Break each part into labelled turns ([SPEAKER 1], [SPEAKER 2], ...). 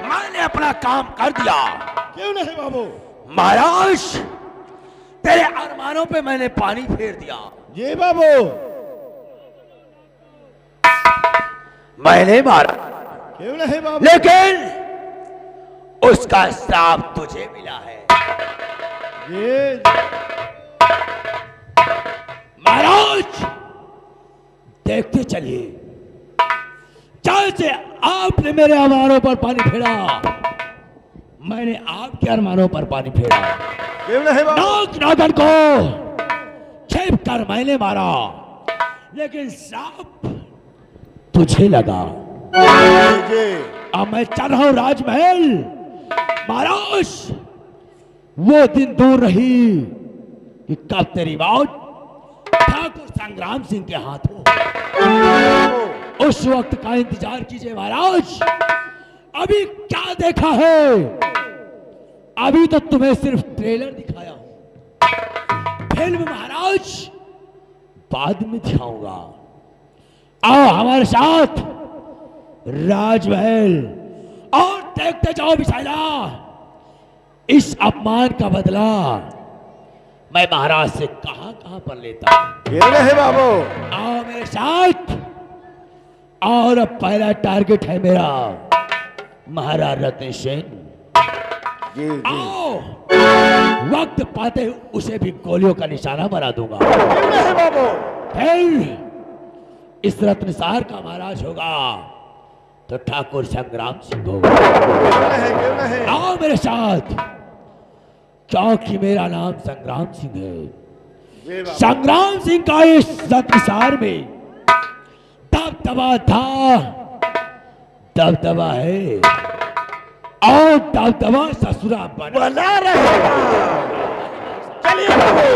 [SPEAKER 1] मैंने अपना काम कर दिया।
[SPEAKER 2] क्यों नहीं बाबू?
[SPEAKER 1] महाराज, तेरे अरमानों पे मैंने पानी फेर दिया।
[SPEAKER 2] जी बाबू।
[SPEAKER 1] मैंने मारा,
[SPEAKER 2] क्यों नहीं बाबू?
[SPEAKER 1] लेकिन उसका श्राप तुझे मिला है।
[SPEAKER 2] जी
[SPEAKER 1] महाराज, देखते चलिए, जैसे आपने मेरे अरमानों पर पानी फेरा, मैंने आपके अरमानों पर पानी फेरा।
[SPEAKER 2] क्यों नहीं बाबू?
[SPEAKER 1] नाग नागन को छेप कर मैंने मारा, लेकिन श्राप तुझे लगा।
[SPEAKER 2] जी
[SPEAKER 1] अब मैं चल रहा हूं राजमहल। महाराज, वो दिन दूर रही कि कब तेरी मौत ठाकुर संग्राम सिंह के हाथ हो। उस वक्त का इंतजार कीजिए महाराज। अभी क्या देखा है? अभी तो तुम्हें सिर्फ ट्रेलर दिखाया हूं, फिल्म महाराज बाद में दिखाऊंगा। आओ हमारे साथ राजमहल और देखते जाओ विशाला, इस अपमान का बदला मैं महाराज से कहां कहां पर लेता हूं।
[SPEAKER 2] क्यों नहीं बाबू?
[SPEAKER 1] आओ मेरे साथ। और अब पहला टारगेट है मेरा महाराज रतन सेन।
[SPEAKER 2] जी जी।
[SPEAKER 1] आओ, वक्त पाते उसे भी गोलियों का निशाना बना दूंगा।
[SPEAKER 2] क्यों नहीं बाबू?
[SPEAKER 1] फिर इस रत्नसार का महाराज होगा तो ठाकुर संग्राम सिंह होगा।
[SPEAKER 2] क्यों नहीं? क्यों नहीं?
[SPEAKER 1] आओ मेरे साथ, क्योंकि मेरा नाम संग्राम सिंह है।
[SPEAKER 2] जी बाबू।
[SPEAKER 1] संग्राम सिंह का इस रत्नसार में दबदबा था, दबदबा है, और दबदबा ससुरा
[SPEAKER 2] बना रहेगा। चलिए बाबू।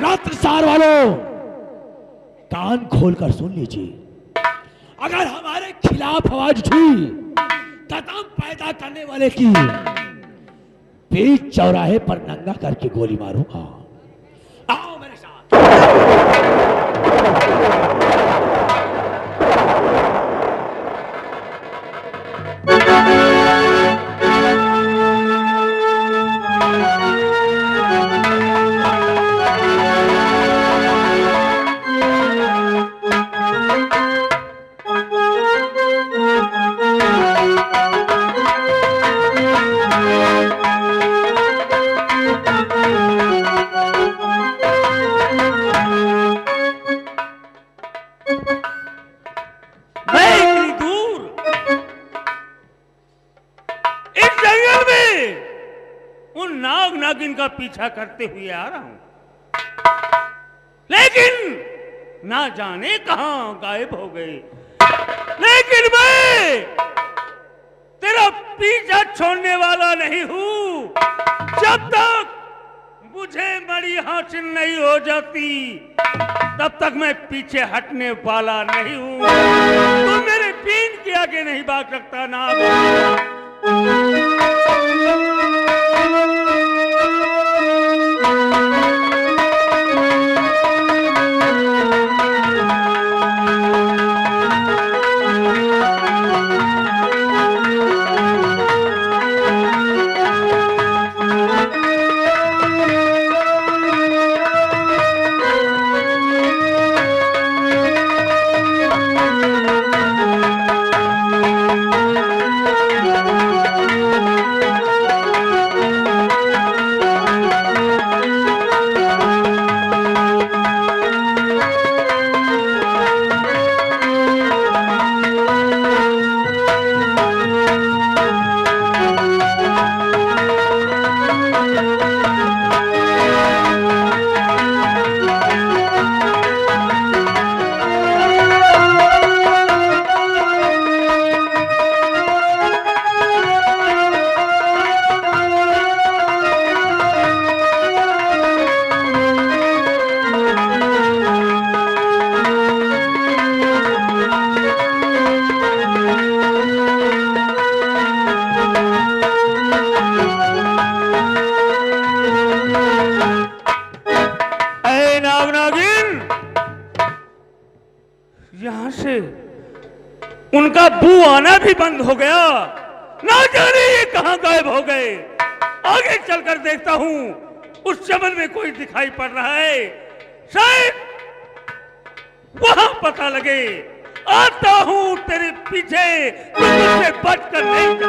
[SPEAKER 1] रत्नसार वालों, कान खोलकर सुन लीजिए। अगर हमारे खिलाफ आवाज उठी, कदम पैदा करने वाले की बीच चौराहे पर नंगा करके गोली मारूंगा। आओ मेरे साथ।
[SPEAKER 3] पीछा करते हुए आ रहा हूं, लेकिन ना जाने कहां गायब हो गए। लेकिन मैं तेरा पीछा छोड़ने वाला नहीं हूं। जब तक मुझे मणि हासिल नहीं हो जाती, तब तक मैं पीछे हटने वाला नहीं हूं। तू मेरे पीन के आगे नहीं भाग सकता ना। उनका बू आना भी बंद हो गया। ना जाने ये कहां गायब हो गए। आगे चलकर देखता हूं उस चमन में कोई दिखाई पड़ रहा है, शायद वहां पता लगे। आता हूं तेरे पीछे, तू मुझसे बचकर नहीं जा।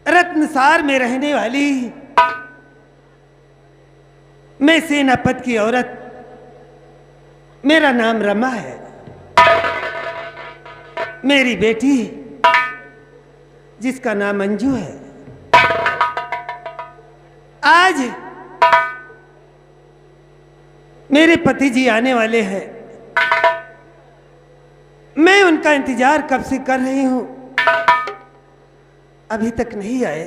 [SPEAKER 4] रत्नसार में रहने वाली मैं सेनापति की औरत, मेरा नाम रमा है। मेरी बेटी जिसका नाम अंजू है, आज मेरे पति जी आने वाले हैं। मैं उनका इंतजार कब से कर रही हूं, अभी तक नहीं आए।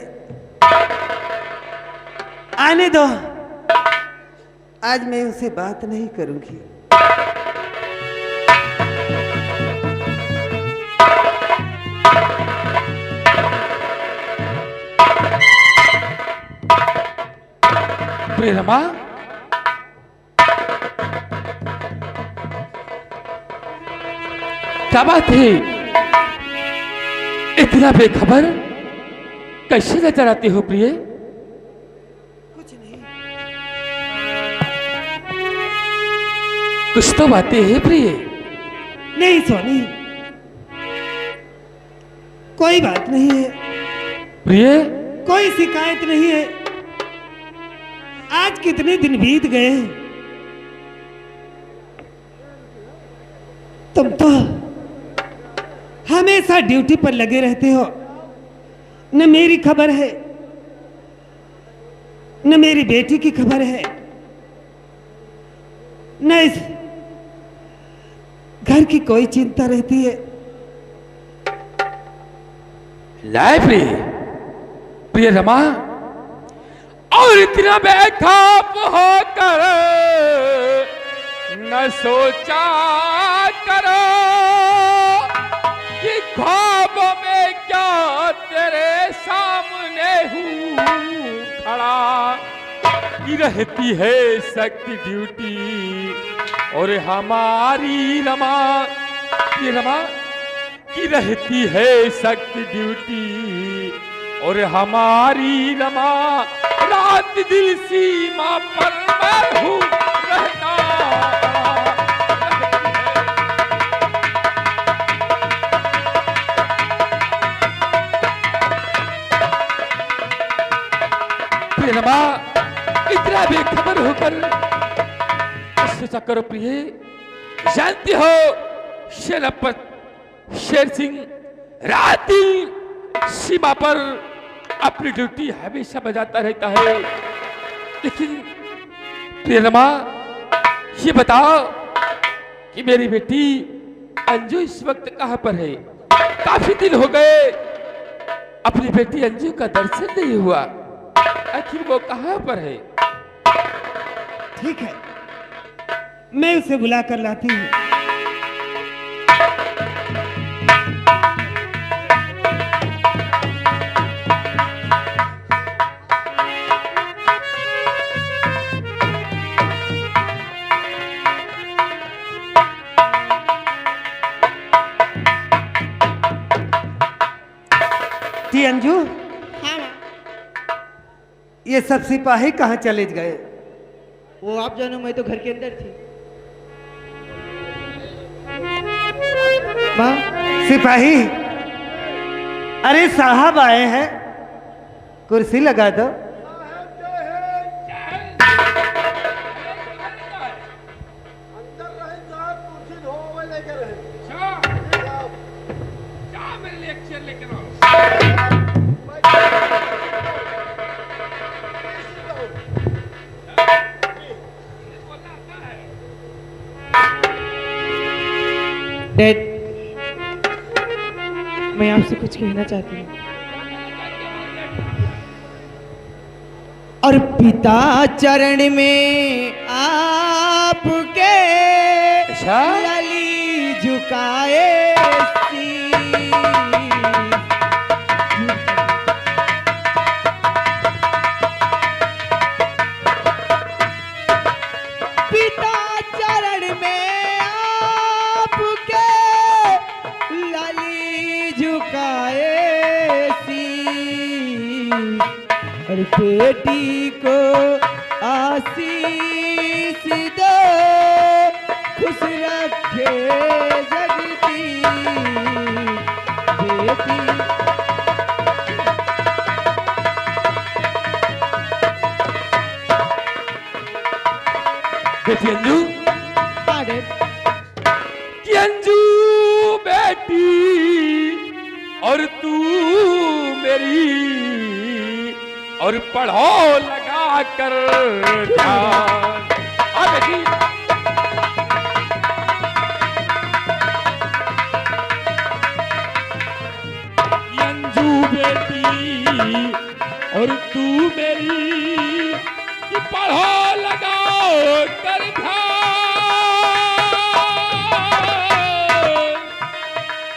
[SPEAKER 4] आने दो, आज मैं उनसे बात नहीं करूंगी।
[SPEAKER 5] रमा, क्या बात है? इतना बेखबर कैसे नजर आते हो प्रिय?
[SPEAKER 4] कुछ नहीं।
[SPEAKER 5] कुछ तो बातें हैं प्रिय।
[SPEAKER 4] नहीं सोनी, कोई बात नहीं है।
[SPEAKER 5] प्रिय,
[SPEAKER 4] कोई शिकायत नहीं है। आज कितने दिन बीत गए, तुम तो हमेशा ड्यूटी पर लगे रहते हो। न मेरी खबर है, न मेरी बेटी की खबर है, न इस घर की कोई चिंता रहती है।
[SPEAKER 5] लाए प्रिय, प्रिय रमा, और इतना बेखौफ होकर न सोचा करो कि ख्वाबों में क्या तेरे सामने हूँ खड़ा। की रहती है सख्त ड्यूटी और हमारी रमा, ये रमा की रहती है सख्त ड्यूटी और हमारी रमा, रात दिल सीमा पर मैं हूँ रहता। रमा इतना बेखबर होकर सोचा करो प्रिय, जानते हो सेनापति शेर सिंह रात दिन सीमा पर अपनी ड्यूटी हमेशा बजाता रहता है। लेकिन प्रिय रमा, ये बताओ कि मेरी बेटी अंजू इस वक्त कहां पर है? काफी दिन हो गए अपनी बेटी अंजू का दर्शन नहीं हुआ। आखिर वो कहां पर है?
[SPEAKER 4] ठीक है, मैं उसे बुला कर लाती हूँ। जी अंजू, ये सब सिपाही कहाँ चले गए?
[SPEAKER 6] वो आप जानो, मैं तो घर के अंदर थी।
[SPEAKER 4] माँ, सिपाही, अरे साहब आए हैं, कुर्सी लगा दो।
[SPEAKER 6] डैड, मैं आपसे कुछ कहना चाहती हूँ। और पिता चरण में आपके
[SPEAKER 5] अच्छा?
[SPEAKER 6] लली झुकाए पिता चरण में आपके लली झुकाए और बेटी को आशीष दो, खुश रखे जगती बेटी।
[SPEAKER 5] बेटी अंजू,
[SPEAKER 6] हाँ डैड।
[SPEAKER 5] कि अंजू बेटी और तू मेरी, और पढ़ो लगा कर ध्यान। हाँ बेटी, अंजू बेटी और तू मेरी, कि पढ़ो लगाओ कर ध्यान,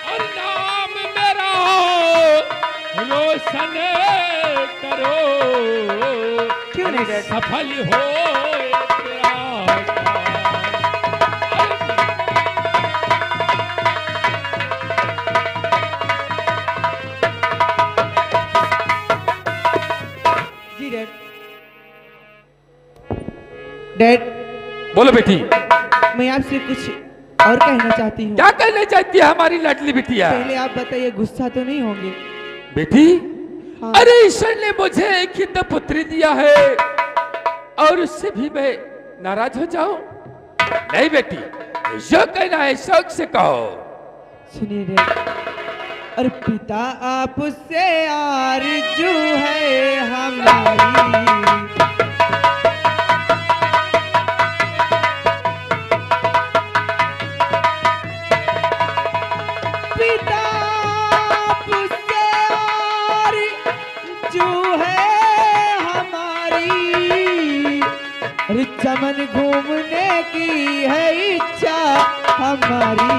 [SPEAKER 5] और नाम मेरा रोशन करो,
[SPEAKER 6] क्यों नहीं डैड?
[SPEAKER 5] सफल हो तेरा
[SPEAKER 6] जी डैड। डैड,
[SPEAKER 5] बोलो बेटी,
[SPEAKER 6] मैं आपसे कुछ और कहना चाहती हूँ।
[SPEAKER 5] क्या कहना चाहती है हमारी लाडली बिटिया?
[SPEAKER 6] पहले आप बताइए, गुस्सा तो नहीं होंगे?
[SPEAKER 5] बेटी,
[SPEAKER 6] हाँ।
[SPEAKER 5] अरे ईश्वर ने मुझे एक ही तो पुत्री दिया है और उससे भी मैं नाराज हो जाऊं? नहीं बेटी, जो कहना है शौक से कहो।
[SPEAKER 6] सुनिए डैड, और पिता आपसे आरजू है हमारी, पिता आपसे आरजू है हमारी, और चमन घूमने की है इच्छा हमारी।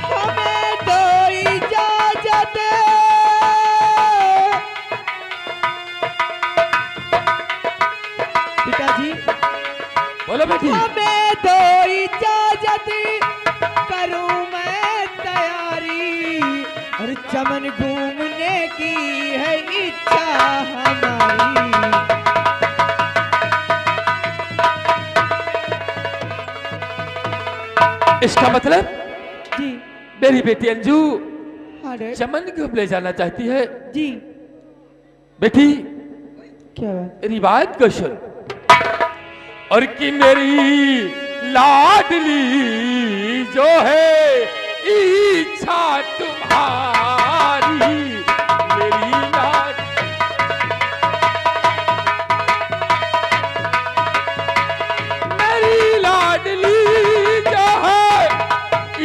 [SPEAKER 6] हमें तो इजाजत पिताजी,
[SPEAKER 5] बोलो बेटी,
[SPEAKER 6] हमें तो इजाजत करूं मैं तैयारी, और चमन घूमने की है इच्छा हमारी।
[SPEAKER 5] इसका मतलब
[SPEAKER 6] जी
[SPEAKER 5] मेरी बेटी अंजू
[SPEAKER 6] हाँ डैड।
[SPEAKER 5] चमन घूम ले जाना चाहती है।
[SPEAKER 6] जी
[SPEAKER 5] बेटी,
[SPEAKER 6] क्या बात?
[SPEAKER 5] मेरी बात को सुन, और कि मेरी लाडली जो है इच्छा तुम्हारी, मेरी लाड मेरी लाडली जो है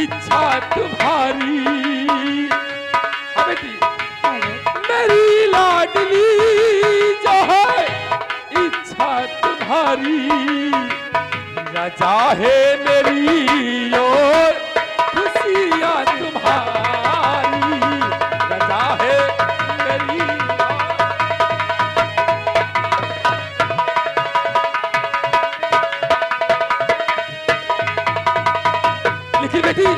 [SPEAKER 5] इच्छा तुम्हारी। हाँ बेटी,
[SPEAKER 6] हाँ डैड।
[SPEAKER 5] मेरी लाडली जो है इच्छा तुम्हारी, रजा है मेरी और खुशियाँ तुम्हारी, रजा है मेरी लेकिन बेटी,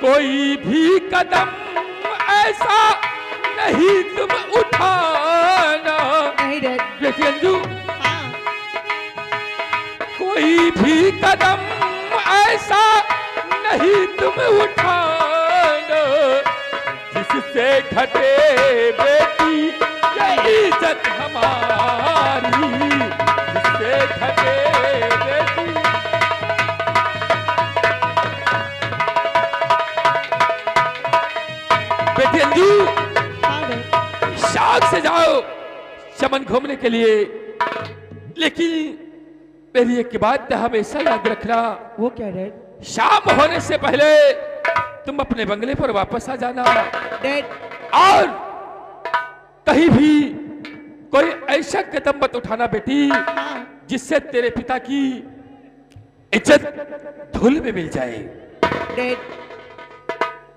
[SPEAKER 5] कोई भी कदम ऐसा नहीं तुम उठाना।
[SPEAKER 6] नहीं डैड।
[SPEAKER 5] बेटी अंजू,
[SPEAKER 6] हाँ
[SPEAKER 5] कोई भी कदम ऐसा नहीं तुम उठाना, जिससे घटे बेटी ये इज्जत हमारी, जिससे घटे बेटी। बेटी अंजू,
[SPEAKER 6] हाँ डैड।
[SPEAKER 5] शौक से जाओ चमन घूमने के लिए, लेकिन मेरी एक बात हमेशा याद रखना,
[SPEAKER 6] वो क्या डैड?
[SPEAKER 5] शाम होने से पहले तुम अपने बंगले पर वापस आ जाना
[SPEAKER 6] डैड,
[SPEAKER 5] और कहीं भी कोई ऐसा कदम मत उठाना बेटी जिससे तेरे पिता की इज्जत धूल में मिल जाए।
[SPEAKER 6] डैड,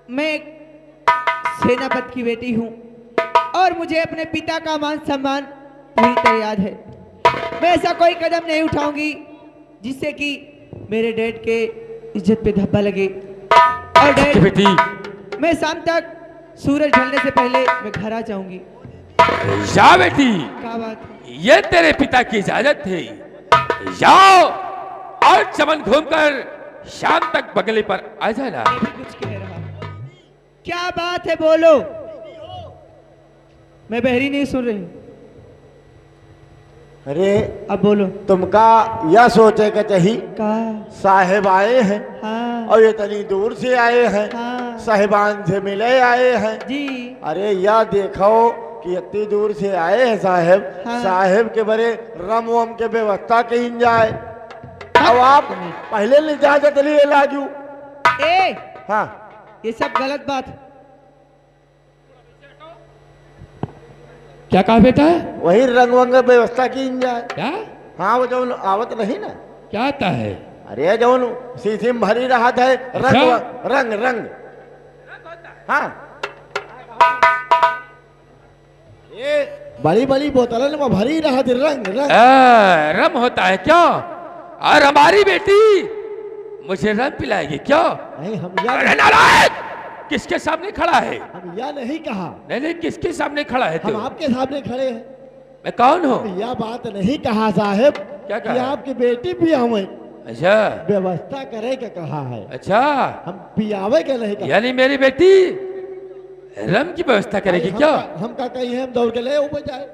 [SPEAKER 6] मैं एक सेनापति की बेटी हूँ और मुझे अपने पिता का मान सम्मान पूरी तरह याद है। मैं ऐसा कोई कदम नहीं उठाऊंगी जिससे कि मेरे डैड के इज्जत पे धब्बा लगे। और डैड,
[SPEAKER 5] बेटी
[SPEAKER 6] मैं शाम तक सूरज ढलने से पहले मैं घर आ जाऊंगी।
[SPEAKER 5] जा बेटी,
[SPEAKER 6] क्या बात है?
[SPEAKER 5] ये तेरे पिता की इजाजत थी। जाओ और चमन घूमकर शाम तक बंगले पर आ जाना।
[SPEAKER 6] मैं भी कुछ कह रहा हूं। क्या बात है, बोलो। मैं बहरी नहीं सुन रही।
[SPEAKER 2] अरे
[SPEAKER 6] अब बोलो।
[SPEAKER 2] तुमका यह सोचे के चाहिए
[SPEAKER 6] का?
[SPEAKER 2] साहेब आए हैं
[SPEAKER 6] हाँ
[SPEAKER 2] और इतनी दूर से आए हैं,
[SPEAKER 6] हाँ
[SPEAKER 2] साहिबान से मिले आए हैं।
[SPEAKER 6] जी।
[SPEAKER 2] अरे यह देखो कि इतनी दूर से आए हैं साहेब,
[SPEAKER 6] हाँ।
[SPEAKER 2] साहेब के बड़े रम वम के व्यवस्था कहीं जाए। अब आप पहले ले इजाजत लिए लाजू।
[SPEAKER 6] ए,
[SPEAKER 2] हाँ
[SPEAKER 6] ये सब गलत बात।
[SPEAKER 5] क्या कहा बेटा?
[SPEAKER 2] वही रंग वंग व्यवस्था की जाए।
[SPEAKER 5] क्या
[SPEAKER 2] हाँ वो जो आवत नहीं ना,
[SPEAKER 5] क्या आता है?
[SPEAKER 2] अरे जो शीशी में भरी रहा था रंग
[SPEAKER 5] अच्छा?
[SPEAKER 2] रंग रंग हाँ ये बड़ी बड़ी बोतल में भरी रहा थी रंग रंग।
[SPEAKER 5] रम होता है क्या? और हमारी बेटी मुझे रम पिलाएगी क्या?
[SPEAKER 2] नहीं हम
[SPEAKER 5] अरे नालायक, किसके सामने खड़ा है?
[SPEAKER 2] हम यह नहीं कहा।
[SPEAKER 5] नहीं नहीं, किसके सामने खड़ा है
[SPEAKER 2] हम
[SPEAKER 5] तू?
[SPEAKER 2] आपके सामने खड़े हैं।
[SPEAKER 5] मैं कौन हूँ?
[SPEAKER 2] यह बात नहीं कहा साहेब
[SPEAKER 5] क्या
[SPEAKER 2] कि
[SPEAKER 5] कहा?
[SPEAKER 2] आपकी बेटी भी हमें
[SPEAKER 5] अच्छा
[SPEAKER 2] व्यवस्था करे के कहा है।
[SPEAKER 5] अच्छा,
[SPEAKER 2] हम पियावे के नहीं कहा।
[SPEAKER 5] यानी मेरी बेटी रम की व्यवस्था करेगी क्या?
[SPEAKER 2] हम का कहीं हम दौड़ के ले ऊपर जाए।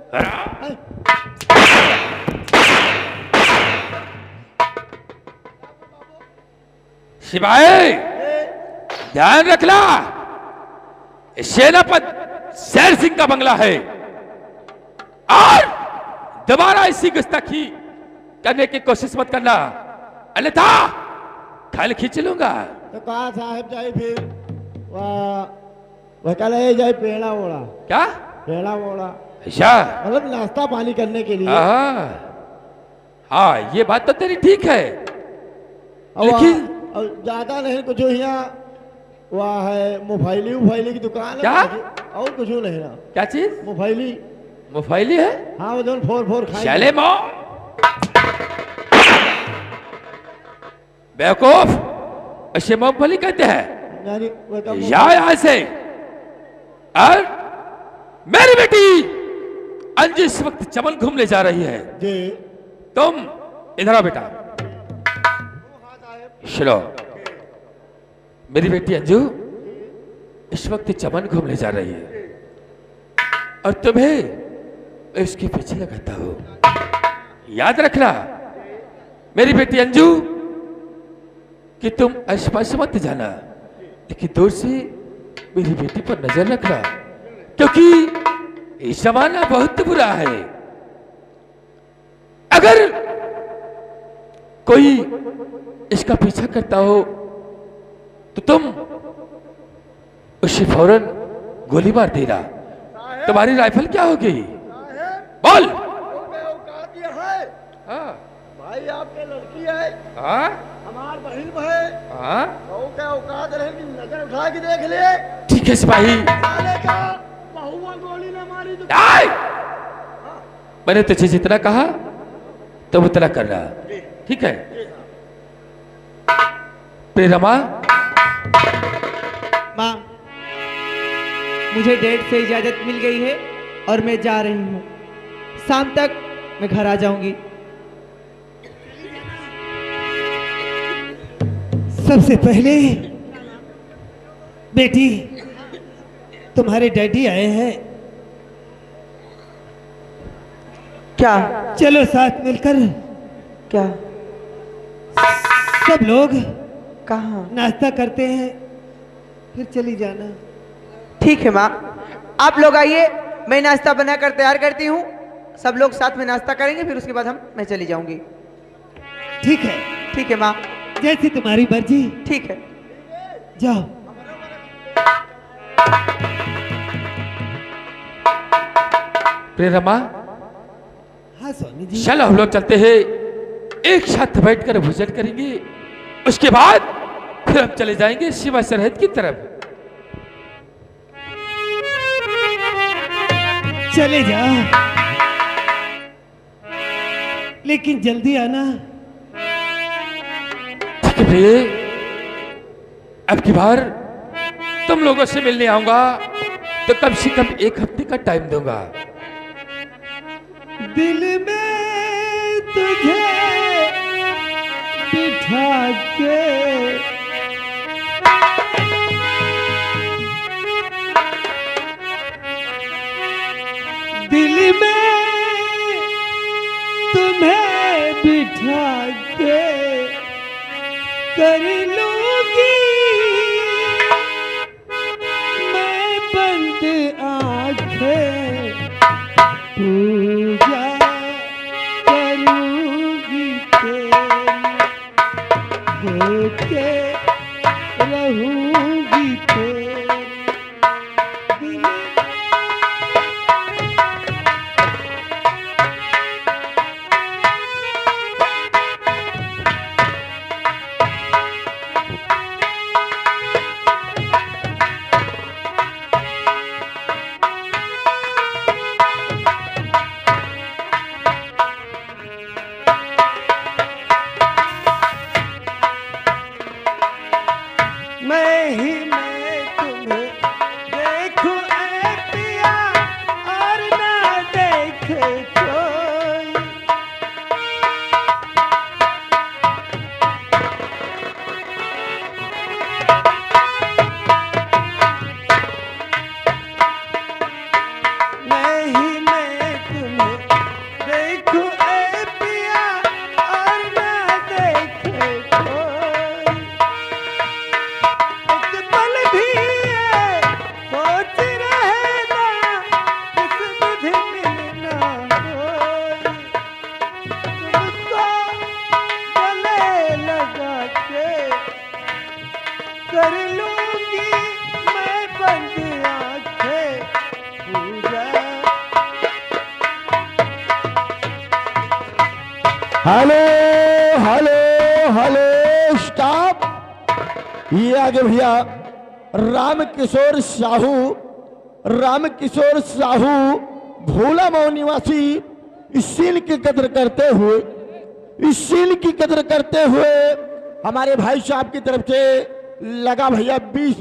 [SPEAKER 5] सिपाही ध्यान रखना, सेनापति शेर सिंह का बंगला है और दोबारा इसी गुस्ताखी करने की कोशिश मत करना, अन्यथा खल खींच लूंगा।
[SPEAKER 2] तो कहा साहेब जाए फिर वह कल जाए पेड़ा ओड़ा।
[SPEAKER 5] क्या?
[SPEAKER 2] पेड़ा ओड़ा
[SPEAKER 5] अच्छा,
[SPEAKER 2] मतलब नाश्ता पानी करने के लिए।
[SPEAKER 5] हाँ ये बात तो तेरी ठीक है, लेकिन
[SPEAKER 2] ज्यादा नहीं कुछ यहाँ वह है मोबाइली की दुकान है।
[SPEAKER 5] क्या?
[SPEAKER 2] और कुछ नहीं ना।
[SPEAKER 5] क्या चीज?
[SPEAKER 2] मोबाइली
[SPEAKER 5] है?
[SPEAKER 2] हाँ वो दोनों फोर खाए।
[SPEAKER 5] चले मो बेवकूफ, इसे मूंगफली कहते हैं। जाओ यहां से। और मेरी बेटी अंजू इस वक्त चमन घूमने जा रही है।
[SPEAKER 2] जी
[SPEAKER 5] तुम इधर आओ बेटा। सुनो, मेरी बेटी अंजू इस वक्त चमन घूमने जा रही है और तुम्हें इसके पीछे लगाता हूं। याद रखना मेरी बेटी अंजू कि तुम आसपास मत जाना, लेकिन दूर से मेरी बेटी पर नजर रखना, क्योंकि ये जमाना बहुत बुरा है। अगर कोई इसका पीछा करता हो तो तुम उसे फौरन गोली मार देना। तुम्हारी राइफल क्या होगी? बोल। हाँ
[SPEAKER 2] भाई आपके लड़की है,
[SPEAKER 5] हाँ
[SPEAKER 2] हमार बहन है।
[SPEAKER 5] हाँ,
[SPEAKER 2] क्या औकात रहे कि नजर उठा के देख ले।
[SPEAKER 5] ठीक है सिपाही।
[SPEAKER 2] साले का बहुआ गोली न मारी तो
[SPEAKER 5] आए! मैंने तुझे जितना कहा तो उतना करना, ठीक है? प्रियरमा,
[SPEAKER 6] माँ, मुझे डैड से इजाजत मिल गई है और मैं जा रही हूँ। शाम तक मैं घर आ जाऊंगी।
[SPEAKER 4] सबसे पहले बेटी, तुम्हारे डैडी आए हैं।
[SPEAKER 6] क्या?
[SPEAKER 4] चलो साथ मिलकर
[SPEAKER 6] क्या?
[SPEAKER 4] सब लोग
[SPEAKER 6] कहाँ?
[SPEAKER 4] नाश्ता करते हैं, फिर चली जाना।
[SPEAKER 6] ठीक है माँ, आप लोग आइए, मैं नाश्ता बनाकर तैयार करती हूँ। सब लोग साथ में नाश्ता करेंगे, फिर उसके बाद मैं चली जाऊंगी।
[SPEAKER 4] ठीक है
[SPEAKER 6] माँ,
[SPEAKER 4] जैसी तुम्हारी मर्जी।
[SPEAKER 6] ठीक है।
[SPEAKER 4] जाओ।
[SPEAKER 5] प्रियरमा,
[SPEAKER 4] हाँ स्वामी जी।
[SPEAKER 5] चलो हम लोग चलते हैं, एक साथ बैठकर भोजन करेंगे, उसके बाद फिर हम चले जाएंगे सीमा सरहद की तरफ।
[SPEAKER 4] चले जाओ, लेकिन जल्दी आना।
[SPEAKER 5] ठीक है प्रिय, अब की बार तुम लोगों से मिलने आऊंगा तो कम से कम 1 हफ्ते का टाइम दूंगा।
[SPEAKER 4] दिल में तुझे बिठा के दिल में तुम्हें बिठा के कर लूंगी मैं बंद आंखें, पूजा करूंगी तेरी, होके रहूंगी तेरी। मैं तुम्हें देखूं ऐ पिया और ना देखे कोई। मैं तुम्हें देखूं ऐ पिया और ना देखे कोई। एक पल भी ये सोच रहना किस मुझे मिलना होई। तुमको गले लगा के कर लूंगी मैं बंद आंखें, Pooja.
[SPEAKER 2] Hello hello hello stop. ये आगे भैया रामकिशोर साहू भोला मऊ निवासी इस सीन की कदर करते हुए हमारे भाई साहब की तरफ से लगा भैया 20